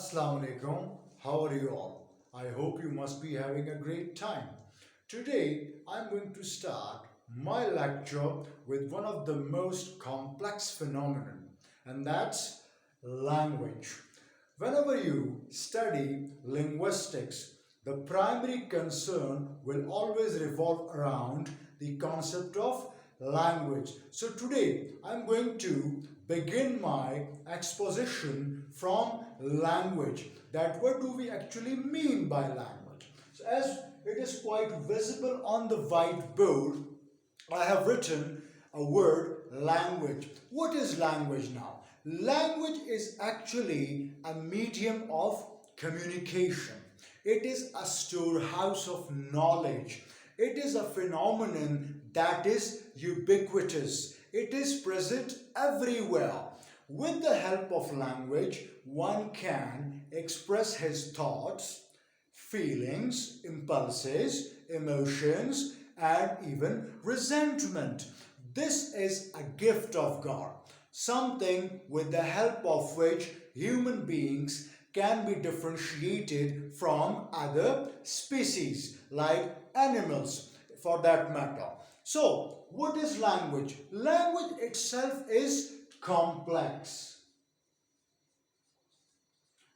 Assalamu alaikum. How are you all? I hope you must be having a great time. Today I'm going to start my lecture with one of the most complex phenomenon, and that's language. Whenever you study linguistics, the primary concern will always revolve around the concept of language. So today I'm going to begin my exposition from language. That what do we actually mean by language? So as it is quite visible on the whiteboard, I have written a word language. What is language now? Language is actually a medium of communication. It is a storehouse of knowledge. It is a phenomenon that is ubiquitous. It is present everywhere. With the help of language, one can express his thoughts, feelings, impulses, emotions, and even resentment. This is a gift of God, something with the help of which human beings can be differentiated from other species like animals for that matter. So, what is language? Language itself is complex.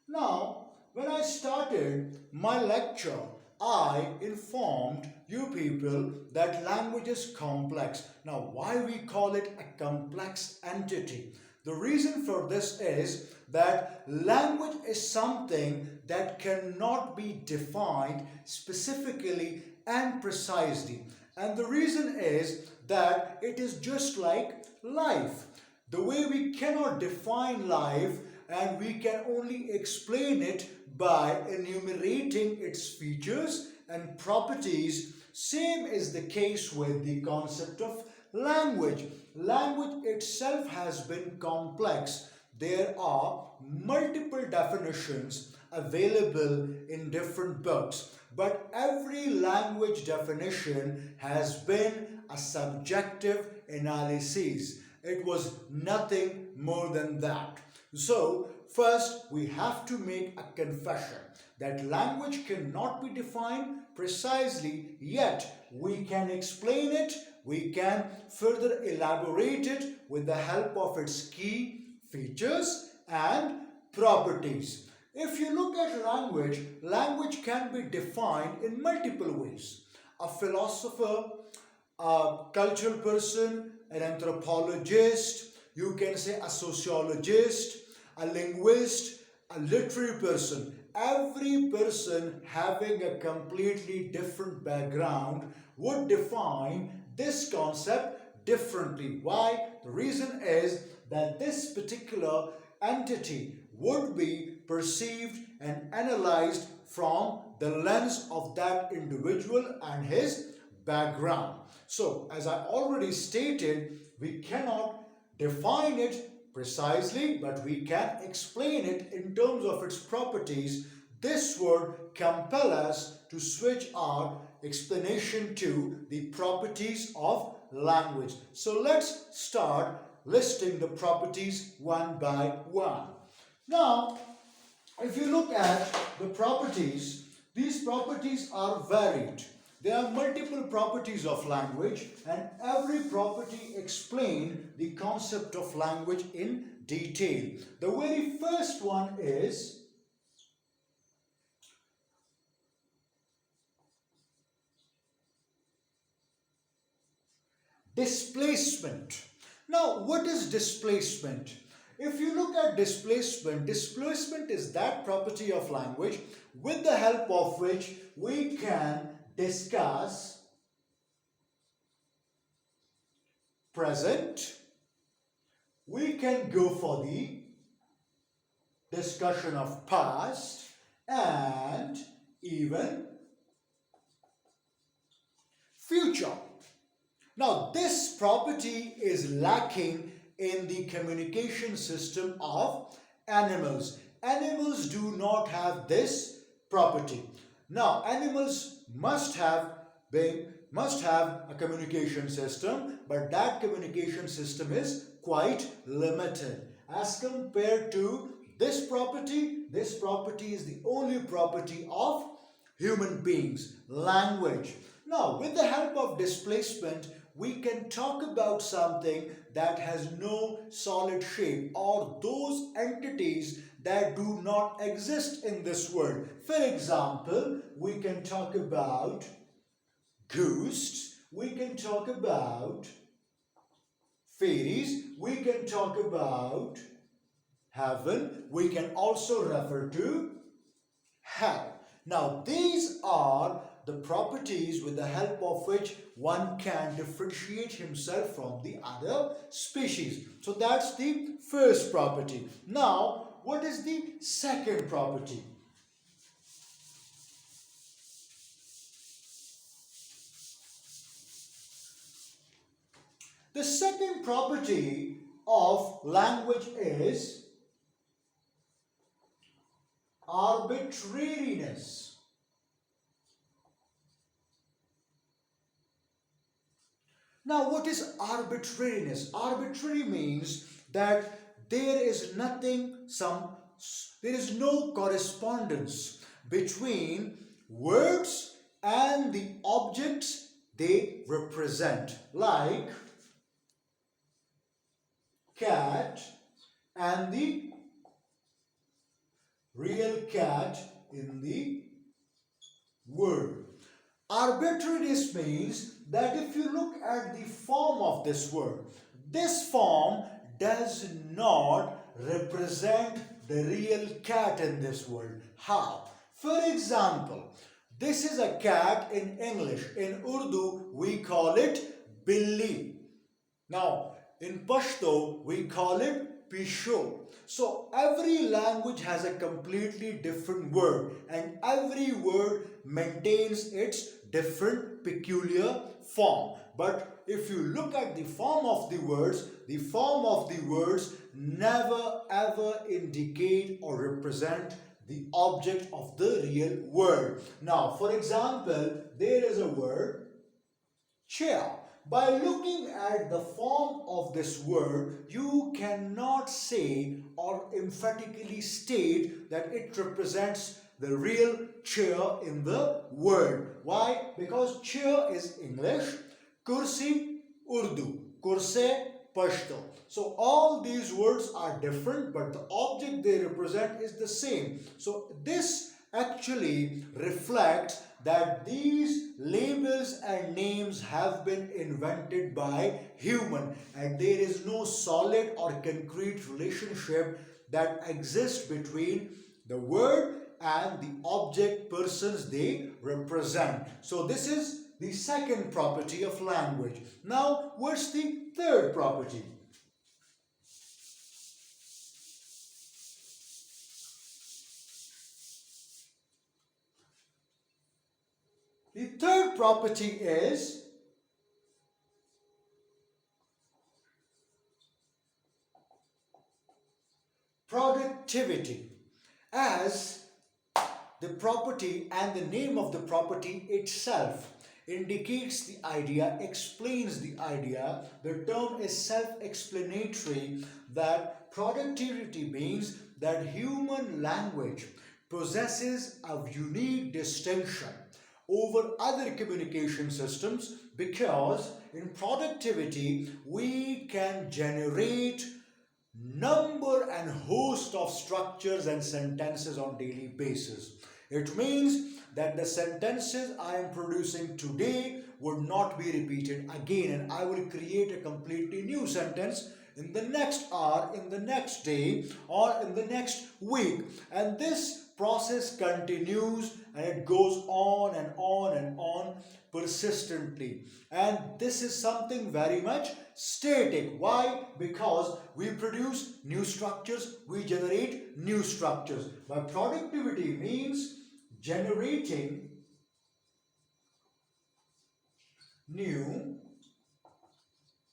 Now, when I started my lecture, I informed you people that language is complex. Now, why we call it a complex entity? The reason for this is that language is something that cannot be defined specifically and precisely. And the reason is that it is just like life. The way we cannot define life and we can only explain it by enumerating its features and properties, same is the case with the concept of language. Language itself has been complex. There are multiple definitions available in different books, but every language definition has been a subjective analysis. It was nothing more than that. So, first we have to make a confession that language cannot be defined precisely, yet we can explain it, we can further elaborate it with the help of its key features and properties. If you look at language, language can be defined in multiple ways. A philosopher, a cultural person, an anthropologist, you can say a sociologist, a linguist, a literary person. Every person having a completely different background would define this concept differently. Why? The reason is that this particular entity would be perceived and analyzed from the lens of that individual and his background. So, as I already stated, we cannot define it precisely, but we can explain it in terms of its properties. This would compel us to switch our explanation to the properties of language. So let's start listing the properties one by one. Now, if you look at the properties, these properties are varied. There are multiple properties of language, and every property explains the concept of language in detail. The very first one is displacement. Now, what is displacement? If you look at displacement, displacement is that property of language with the help of which we can discuss present, we can go for the discussion of past and even future. Now, this property is lacking in the communication system of animals. Animals do not have this property. Now, animals must have a communication system, but that communication system is quite limited as compared to This property is the only property of human beings, language. Now, with the help of displacement, we can talk about something that has no solid shape or those entities that do not exist in this world. For example, we can talk about ghosts, we can talk about fairies, we can talk about heaven, we can also refer to hell. Now, these are the properties with the help of which one can differentiate himself from the other species. So that's the first property. Now, what is the second property? The second property of language is arbitrariness. Now, what is arbitrariness? Arbitrary means that there is there is no correspondence between words and the objects they represent, like cat and the real cat in the word. Arbitrariness means that if you look at the form of this word, this form does not represent the real cat in this world. How? For example, this is a cat in English. In Urdu, we call it Billi. Now, in Pashto, we call it Pisho. So, every language has a completely different word, and every word maintains its different peculiar form. But if you look at the form of the form of the words never ever indicate or represent the object of the real word. Now, for example, there is a word chair. By looking at the form of this word, you cannot say or emphatically state that it represents the real chair in the word. Why? Because chair is English, kursi Urdu, kurse Pashto. So all these words are different, but the object they represent is the same. So this actually reflects that these labels and names have been invented by human, and there is no solid or concrete relationship that exists between the word and the object persons they represent. So this is the second property of language. Now, what's the third property? The third property is productivity. As the property and the name of the property itself indicates the idea, explains the idea, the term is self-explanatory that productivity means that human language possesses a unique distinction over other communication systems because in productivity we can generate number and host of structures and sentences on daily basis. It means that the sentences I am producing today would not be repeated again, and I will create a completely new sentence in the next hour, in the next day, or in the next week. And this process continues and it goes on and on and on persistently. And this is something very much static. Why? Because we produce new structures, we generate new structures. But productivity means generating new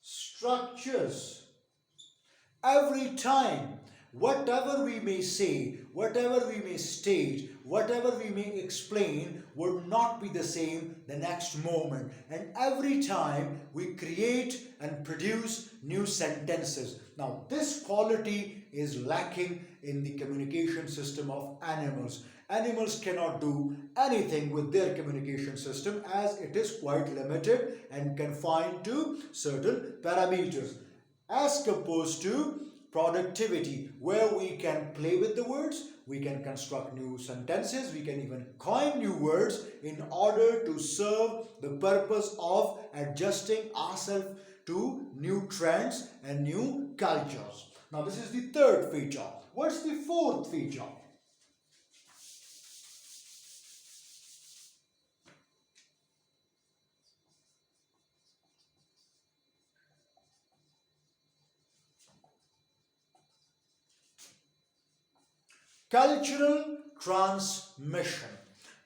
structures every time. Whatever we may say, whatever we may state, whatever we may explain would not be the same the next moment. And every time we create and produce new sentences. Now, this quality is lacking in the communication system of animals. Animals cannot do anything with their communication system as it is quite limited and confined to certain parameters, as opposed to productivity, where we can play with the words, we can construct new sentences, we can even coin new words in order to serve the purpose of adjusting ourselves to new trends and new cultures. Now, this is the third feature. What's the fourth feature? Cultural transmission.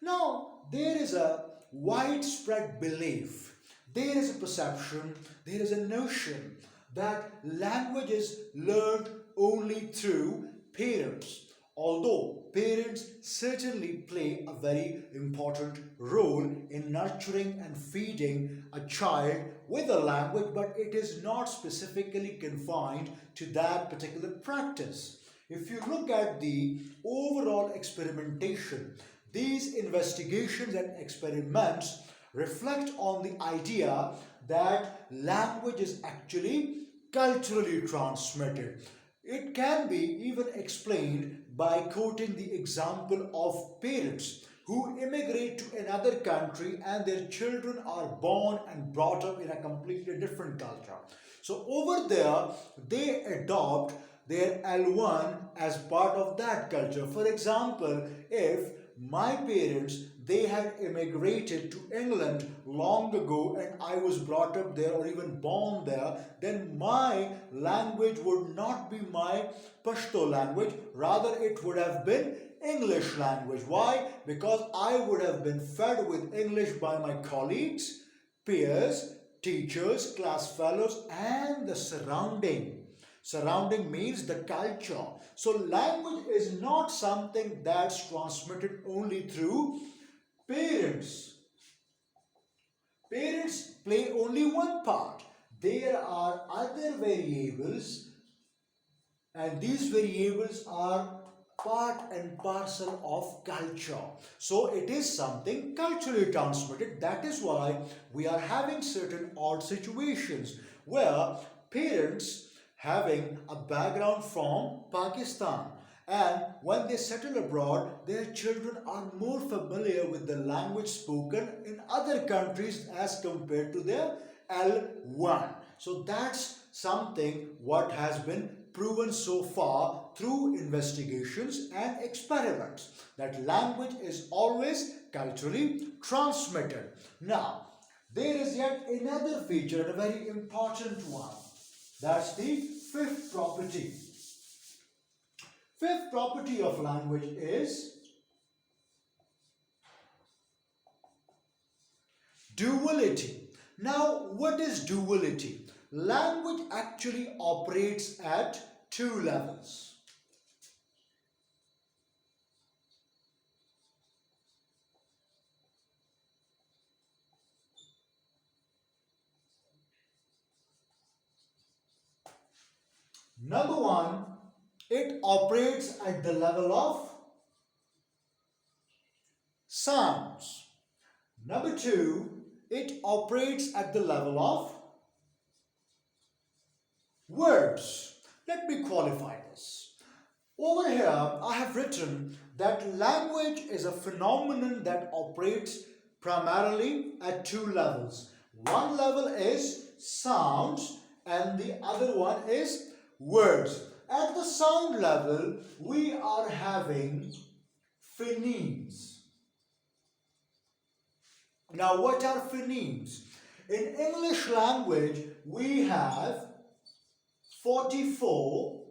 Now, there is a widespread belief, there is a perception, there is a notion that language is learned only through parents. Although parents certainly play a very important role in nurturing and feeding a child with a language, but it is not specifically confined to that particular practice. If you look at the overall experimentation, these investigations and experiments reflect on the idea that language is actually culturally transmitted. It can be even explained by quoting the example of parents who immigrate to another country and their children are born and brought up in a completely different culture. So over there, they adopt their L1 as part of that culture. For example, if my parents they had immigrated to England long ago and I was brought up there or even born there, then my language would not be my Pashto language, rather it would have been English language. Why? Because I would have been fed with English by my colleagues, peers, teachers, class fellows, and the surrounding. Surrounding means the culture. So, language is not something that's transmitted only through parents. Parents play only one part. There are other variables, and these variables are part and parcel of culture. So it is something culturally transmitted. That is why we are having certain odd situations where parents having a background from Pakistan, and when they settle abroad their children are more familiar with the language spoken in other countries as compared to their L1. So that's something what has been proven so far through investigations and experiments, that language is always culturally transmitted. Now, there is yet another feature, a very important one. That's the fifth property. Fifth property of language is duality. Now, what is duality? Language actually operates at two levels. Number one, it operates at the level of sounds. Number two, it operates at the level of words. Let me qualify this. Over here, I have written that language is a phenomenon that operates primarily at two levels. One level is sounds and the other one is words. At the sound level, we are having phonemes. Now, what are phonemes? In English language, we have 44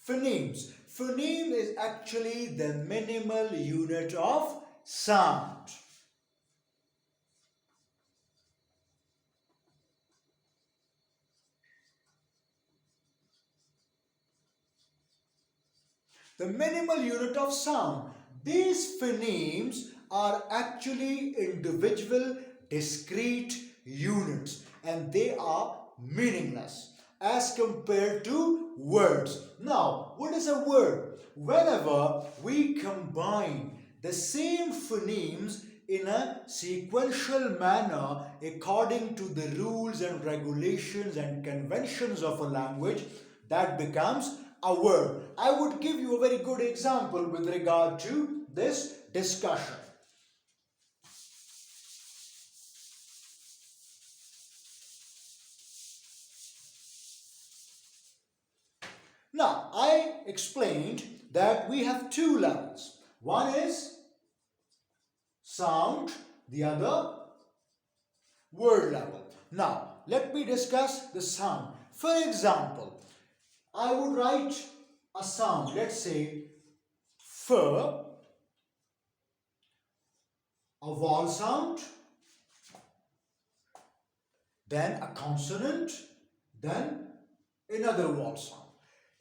phonemes. Phoneme is actually the minimal unit of sound. The minimal unit of sound. These phonemes are actually individual discrete units and they are meaningless as compared to words. Now, what is a word? Whenever we combine the same phonemes in a sequential manner according to the rules and regulations and conventions of a language, that becomes a word. I would give you a very good example with regard to this discussion. Now, I explained that we have two levels. One is sound, the other word level. Now, let me discuss the sound. For example, I would write a sound, let's say fur, a vowel sound, then a consonant, then another vowel sound.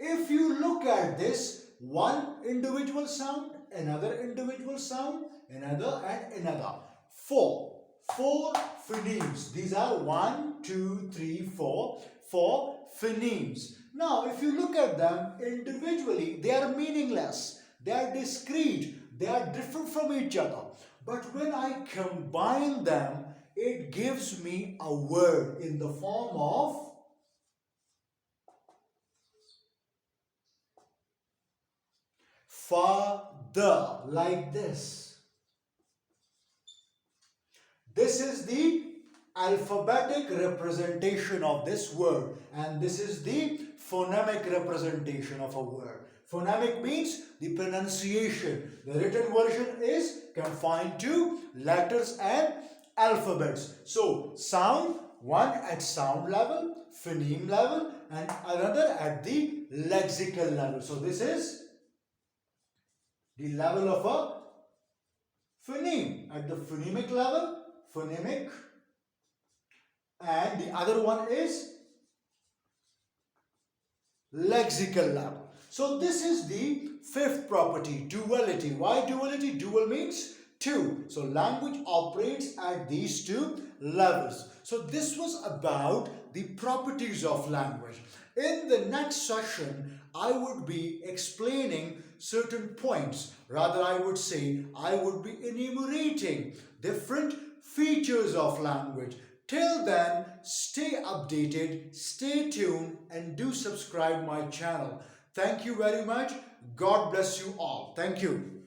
If you look at this, one individual sound, another individual sound, another and another. Four phonemes. These are 1, 2, 3, 4. Four phonemes. Now, if you look at them individually, they are meaningless. They are discrete. They are different from each other. But when I combine them, it gives me a word in the form of father, like this. This is the alphabetic representation of this word, and this is the phonemic representation of a word. Phonemic means the pronunciation. The written version is confined to letters and alphabets. So, sound, one at sound level, phoneme level, and another at the lexical level. So, this is the level of a phoneme. At the phonemic level, phonemic, and the other one is lexical level. So this is the fifth property, duality. Why duality? Dual means two. So language operates at these two levels. So this was about the properties of language. In the next session, I would be explaining certain points. Rather, I would say I would be enumerating different features of language. Till then, stay updated, stay tuned, and do subscribe my channel. Thank you very much. God bless you all. Thank you.